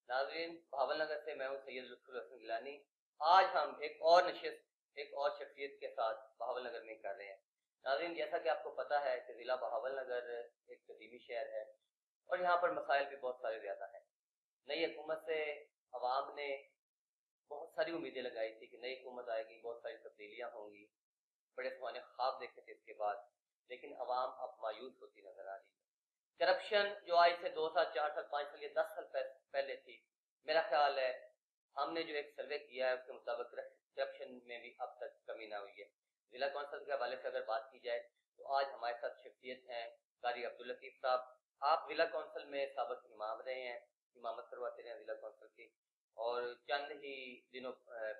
ناظرین، بہاول نگر سے میں ہوں سید لطف الحسن گیلانی۔ آج ہم ایک اور نشست ایک اور شخصیت کے ساتھ بہاول نگر میں کر رہے ہیں۔ ناظرین، جیسا کہ آپ کو پتہ ہے کہ ضلع بہاول نگر ایک قدیمی شہر ہے اور یہاں پر مسائل بھی بہت سارے زیادہ ہیں۔ نئی حکومت سے عوام نے بہت ساری امیدیں لگائی تھی کہ نئی حکومت آئے گی، بہت ساری تبدیلیاں ہوں گی، بڑے سونے خواب دیکھے تھے اس کے بعد، لیکن عوام اب مایوس ہوتی نظر آ رہی ہے۔ کرپشن جو آج سے 2 سال 4 سال 5 سال یا 10 سال پہلے تھی، میرا خیال ہے ہم نے جو ایک سروے کیا ہے اس کے مطابق کرپشن میں بھی اب تک کمی نہ ہوئی ہے۔ ضلع کونسل کے حوالے سے اگر بات کی جائے تو آج ہمارے ساتھ شخصیت ہیں قاری عبداللطیف صاحب۔ آپ ضلع کونسل میں سابق امام رہے ہیں، امامت کرواتے رہے ہیں ضلع کونسل کی، اور چند ہی دنوں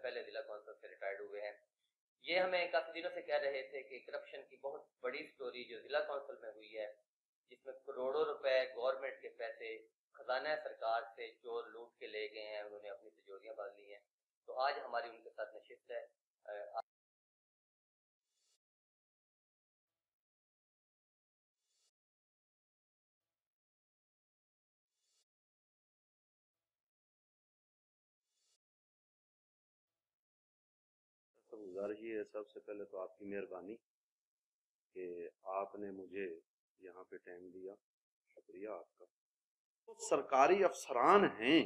پہلے ضلع کونسل سے ریٹائرڈ ہوئے ہیں۔ یہ ہمیں کافی دنوں سے کہہ رہے تھے کہ کرپشن کی بہت بڑی سٹوری جو ضلع کونسل میں ہوئی ہے، جس میں کروڑوں روپے گورنمنٹ کے پیسے خزانہ سرکار سے چور لوٹ کے لے گئے ہیں، انہوں نے اپنی تجوریاں باندھ لی ہیں۔ تو آج ہماری ان کے ساتھ نشست ہے۔ گزارش یہ ہے سب سے پہلے تو آپ کی مہربانی کہ آپ نے مجھے یہاں پہ ٹائم دیا، شکریہ آپ کا۔ تو سرکاری افسران ہیں،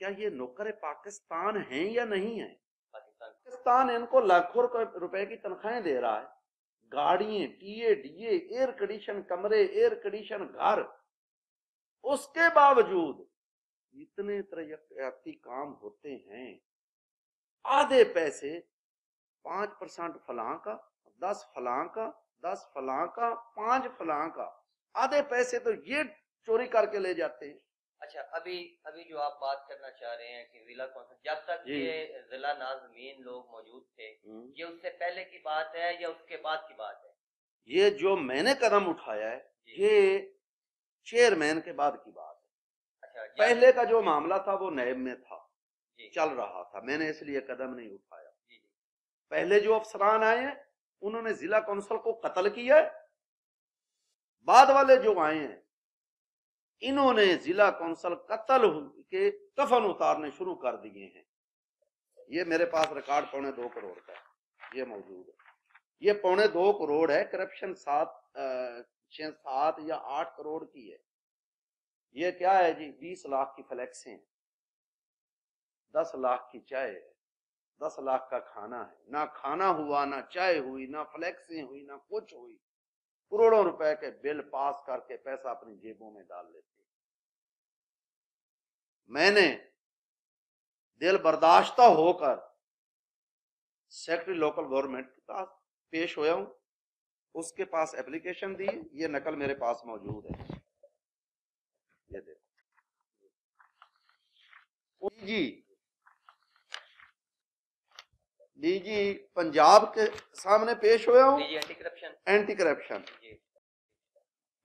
کیا یہ نوکر پاکستان ہیں یا نہیں ہیں؟ پاکستان ان کو لاکھوں روپے کی تنخواہیں دے رہا ہے، گاڑیاں، T A D A, air condition کمرے، ایئر کنڈیشن گھر، اس کے باوجود اتنے ترقیاتی کام ہوتے ہیں، آدھے پیسے 5% فلاں کا، 10 فلاں کا، 10 فلاں کا، 5 فلاں کا، آدھے پیسے تو یہ چوری کر کے لے جاتے ہیں۔ اچھا، ابھی جو آپ بات کرنا چاہ رہے ہیں کہ ضلع کونسل جب تک یہ ضلع ناظمین لوگ موجود تھے، یہ اس سے پہلے کی بات ہے یا اس کے بعد کی بات ہے؟ یہ جو میں نے قدم اٹھایا ہے یہ چیئرمین کے بعد کی بات ہے۔ اچھا، پہلے کا جو معاملہ تھا وہ نیب میں تھا، چل رہا تھا، میں نے اس لیے قدم نہیں اٹھایا۔ پہلے جو افسران آئے ہیں انہوں نے ضلع کونسل کو قتل کیا ہے، بعد والے جو آئے ہیں انہوں نے ضلع کونسل قتل کے کفن اتارنے شروع کر دیے ہیں۔ یہ میرے پاس ریکارڈ 2.25 کروڑ کا ہے، یہ موجود ہے، یہ 2.25 کروڑ ہے، کرپشن 7 یا 8 کروڑ کی ہے۔ یہ کیا ہے جی؟ 20 لاکھ کی فلیکسیں، 10 لاکھ کی چائے ہے، 10 لاکھ کا کھانا ہے، نہ کھانا ہوا، نہ چائے ہوئی، نہ فلیکسیں ہوئی، نہ کچھ ہوئی، کروڑوں روپے کے بل پاس کر کے پیسہ اپنی جیبوں میں ڈال لیتے۔ میں نے دل برداشتہ ہو کر سیکرٹری لوکل گورنمنٹ کے پاس پیش ہویا ہوں، اس کے پاس اپلیکیشن دی، یہ نقل میرے پاس موجود ہے، یہ دیکھو ڈی جی پنجاب کے سامنے پیش ہویا ہوں، اینٹی کرپشن۔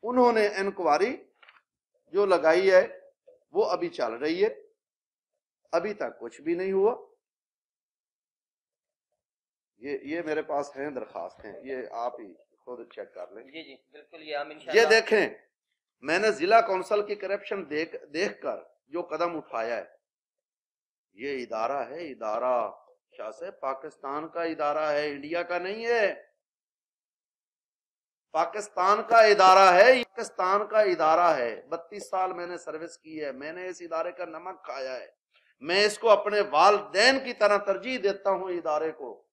انہوں نے انکوائری جو لگائی ہے وہ ابھی چل رہی ہے، ابھی تک کچھ بھی نہیں ہوا۔ یہ میرے پاس ہیں درخواستیں، یہ آپ ہی خود چیک کر لیں۔ جی بالکل، یہ ہم انشاءاللہ یہ دیکھیں، میں نے ضلع کونسل کی کرپشن دیکھ کر جو قدم اٹھایا ہے، یہ ادارہ ہے، ادارہ شاہ سے پاکستان کا ادارہ ہے، انڈیا کا نہیں ہے، پاکستان کا ادارہ ہے، پاکستان کا ادارہ ہے۔ 32 سال میں نے سروس کی ہے، میں نے اس ادارے کا نمک کھایا ہے، میں اس کو اپنے والدین کی طرح ترجیح دیتا ہوں ادارے کو۔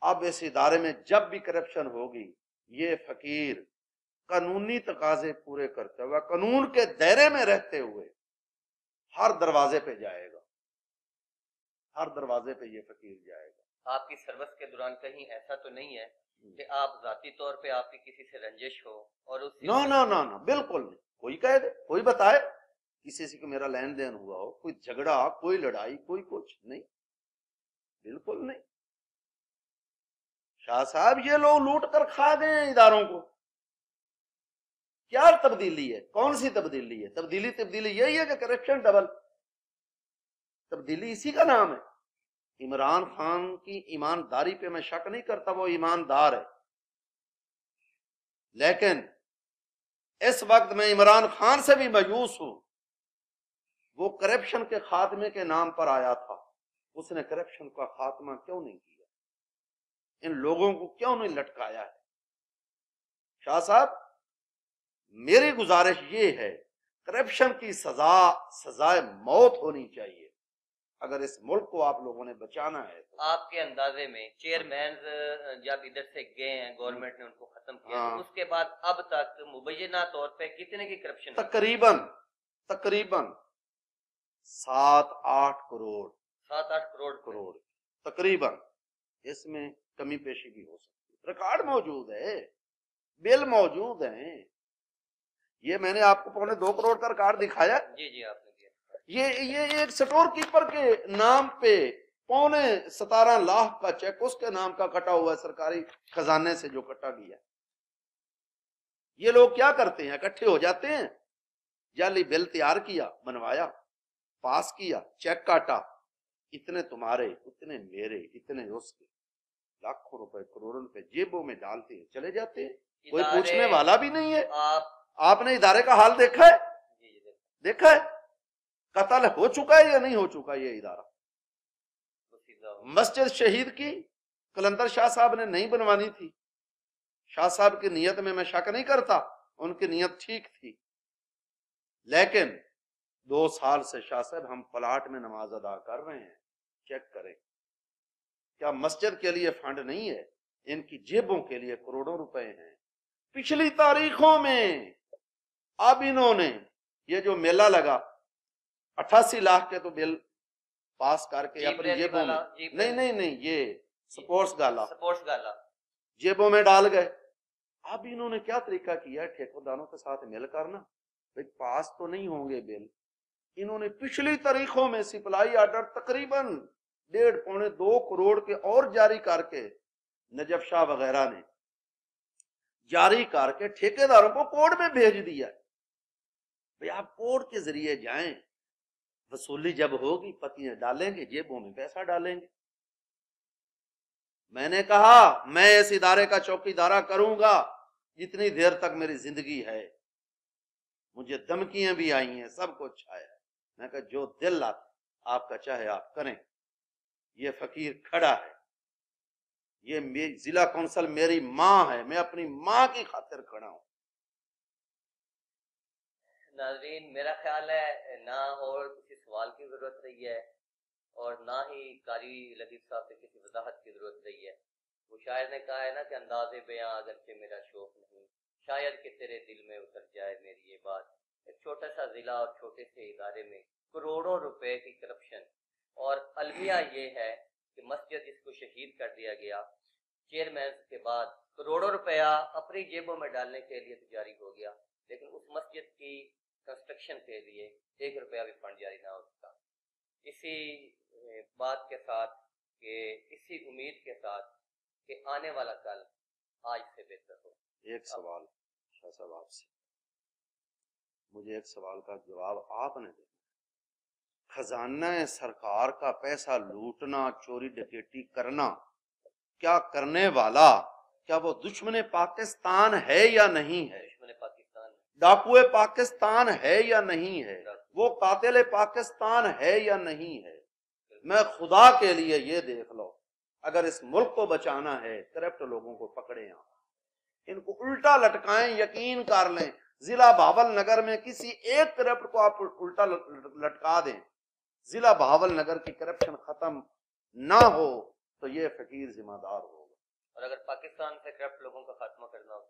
اب اس ادارے میں جب بھی کرپشن ہوگی، یہ فقیر قانونی تقاضے پورے کرتے ہوئے، قانون کے دائرے میں رہتے ہوئے ہر دروازے پہ جائے گا، ہر دروازے پہ یہ فقیر جائے گا۔ آپ کی سروس کے دوران کہیں ایسا تو نہیں ہے کہ آپ ذاتی طور پہ آپ کی کسی سے رنجش ہو اور اس نو بالکل نہیں، کوئی کہہ دے، کوئی بتائے کسی سے کہ میرا لین دین ہوا ہو، کوئی جھگڑا، کوئی لڑائی، کوئی کچھ نہیں، بالکل نہیں۔ شاہ صاحب یہ لوگ لوٹ کر کھا گئے ہیں اداروں کو، کیا تبدیلی ہے؟ کون سی تبدیلی ہے؟ تبدیلی یہی ہے کہ کرپشن ڈبل، تبدیلی اسی کا نام ہے۔ عمران خان کی ایمانداری پہ میں شک نہیں کرتا، وہ ایماندار ہے، لیکن اس وقت میں عمران خان سے بھی مایوس ہوں وہ کرپشن کے خاتمے کے نام پر آیا تھا، اس نے کرپشن کا خاتمہ کیوں نہیں کیا؟ ان لوگوں کو کیوں نہیں لٹکایا ہے؟ شاہ صاحب میری گزارش یہ ہے، کرپشن کی سزائے موت ہونی چاہیے اگر اس ملک کو آپ لوگوں نے بچانا ہے تو۔ آپ کے اندازے میں چیئرمینز جب ادھر سے گئے ہیں، گورنمنٹ نے ان کو ختم کیا، تو اس کے بعد اب تک مبینہ طور پہ کتنے کی کرپشن؟ تقریباً 7-8 کروڑ 7-8 کروڑ تقریباً۔ اس میں کمی پیشی بھی ہو سکتی ہے، ریکارڈ موجود ہے، بل موجود ہیں۔ یہ میں نے آپ کو 2.25 کروڑ کا ریکارڈ دکھایا۔ جی جی آپ نے دیا۔ یہ ایک سٹور کیپر کے نام پہ 17.25 لاکھ کا چیک اس کے نام کا کٹا ہوا ہے، سرکاری خزانے سے جو کٹا گیا۔ یہ لوگ کیا کرتے ہیں؟ اکٹھے ہو جاتے ہیں، جعلی بل تیار کیا، بنوایا، پاس کیا، چیک کاٹا، اتنے تمہارے، اتنے میرے، اتنے اس کے، لاکھوں روپے، کروڑوں روپے جیبوں میں ڈالتے ہیں، چلے جاتے ہیں، کوئی پوچھنے والا بھی نہیں ہے۔ آپ نے ادارے کا حال دیکھا ہے؟ دیکھا ہے قتل ہو چکا ہے یا نہیں ہو چکا؟ یہ ادارہ مسجد شہید کی قلندر شاہ صاحب نے نہیں بنوانی تھی، شاہ صاحب کی نیت میں شک نہیں کرتا، ان کی نیت ٹھیک تھی، لیکن 2 سال سے شاہ صاحب ہم پلاٹ میں نماز ادا کر رہے ہیں، چیک کریں، کیا مسجد کے لیے فنڈ نہیں ہے؟ ان کی جیبوں کے لیے کروڑوں روپے ہیں۔ پچھلی تاریخوں میں اب انہوں نے یہ جو میلہ لگا 88 لاکھ کے تو بل پاس کر کے اپنی جیبوں میں، نہیں یہ سپورٹس گالا جیبوں میں ڈال گئے۔ اب انہوں نے کیا طریقہ کیا؟ ٹھیکیداروں کے ساتھ مل کرنا، پاس تو نہیں ہوں گے بل، انہوں نے پچھلی تاریخوں میں سپلائی آرڈر تقریباً 1.5-2 کروڑ کے اور جاری کر کے، نجف شاہ وغیرہ نے جاری کر کے ٹھیکیداروں کو کوڈ میں بھیج دیا۔ بھئی آپ کوڈ کے ذریعے جائیں، وصولی جب ہوگی پتیاں ڈالیں گے، جیبوں میں پیسہ ڈالیں گے۔ میں نے کہا میں اس ادارے کا چوکیدارہ کروں گا جتنی دیر تک میری زندگی ہے۔ مجھے دھمکیاں بھی آئی ہیں، سب کچھ آیا ہے، میں کہا جو دل آپ کا چاہے آپ کریں۔ یہ فقیر کھڑا ہے، یہ ضلع کونسل میری ماں ہے، میں اپنی ماں کی خاطر کھڑا ہوں۔ ناظرین میرا خیال ہے نہ اور کسی سوال کی ضرورت رہی ہے اور نہ ہی قاری لطیف صاحب سے کسی وضاحت کی ضرورت رہی ہے۔ وہ شاعر نے کہا ہے نا کہ انداز بیاں اگرچہ میرا شوق نہیں، شاید کہ تیرے دل میں اتر جائے میری یہ بات۔ ایک چھوٹا سا ضلع اور چھوٹے سے ادارے میں کروڑوں روپے کی کرپشن، اور المیہ یہ ہے کہ مسجد جس کو شہید کر دیا گیا، چیئرمین کے بعد کروڑوں روپیہ اپنی جیبوں میں ڈالنے کے لیے تو جاری ہو گیا، لیکن اس مسجد کی کنسٹرکشن کے لیے 1 روپیہ بھی فنڈ جاری نہ ہو سکا۔ اسی بات کے ساتھ کہ اسی امید کے ساتھ کہ آنے والا کل آج سے بہتر ہو۔ ایک سوال شاہ صاحب آپ سے، مجھے ایک سوال کا جواب آپ نے دیا۔ خزانہ سرکار کا پیسہ لوٹنا، چوری ڈکیٹی کرنا، کیا کرنے والا کیا وہ دشمن پاکستان ہے یا نہیں ہے؟ ڈاکوئے پاکستان ہے یا نہیں ہے؟ وہ قاتل پاکستان ہے یا نہیں ہے؟ میں خدا کے لیے یہ دیکھ لو، اگر اس ملک کو بچانا ہے کرپٹ لوگوں کو پکڑیں، ان کو الٹا لٹکائیں، یقین کر لیں ضلع بہاول نگر میں کسی ایک کرپٹ کو آپ الٹا لٹکا دیں، ضلع بہاول نگر کی کرپشن ختم نہ ہو تو یہ فقیر ذمہ دار ہوگا۔ اور اگر پاکستان سے کرپٹ لوگوں کا خاتمہ کرنا ہو،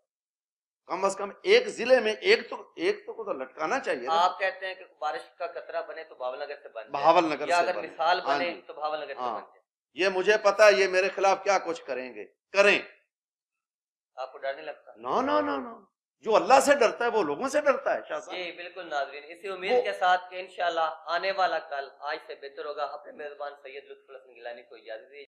کم از کم ایک ضلع میں ایک تو لٹکانا چاہیے۔ آپ کہتے ہیں کہ بارش کا قطرہ بنے تو بہاول نگر سے بن جائے، بہاول نگر یا سے اگر مثال بنے تو بہاول نگر سے بن جائے۔ یہ مجھے پتا ہے یہ میرے خلاف کیا کچھ کریں گے، کریں، آپ کو ڈر نہیں لگتا؟ نہ جو اللہ سے ڈرتا ہے وہ لوگوں سے ڈرتا ہے۔ شاہ صاحب جی بالکل ناظرین، اسی امید کے ساتھ کہ انشاءاللہ آنے والا کل آج سے بہتر ہوگا، اپنے میزبان سید لطف الحسن گیلانی کو اجازت دیجیے۔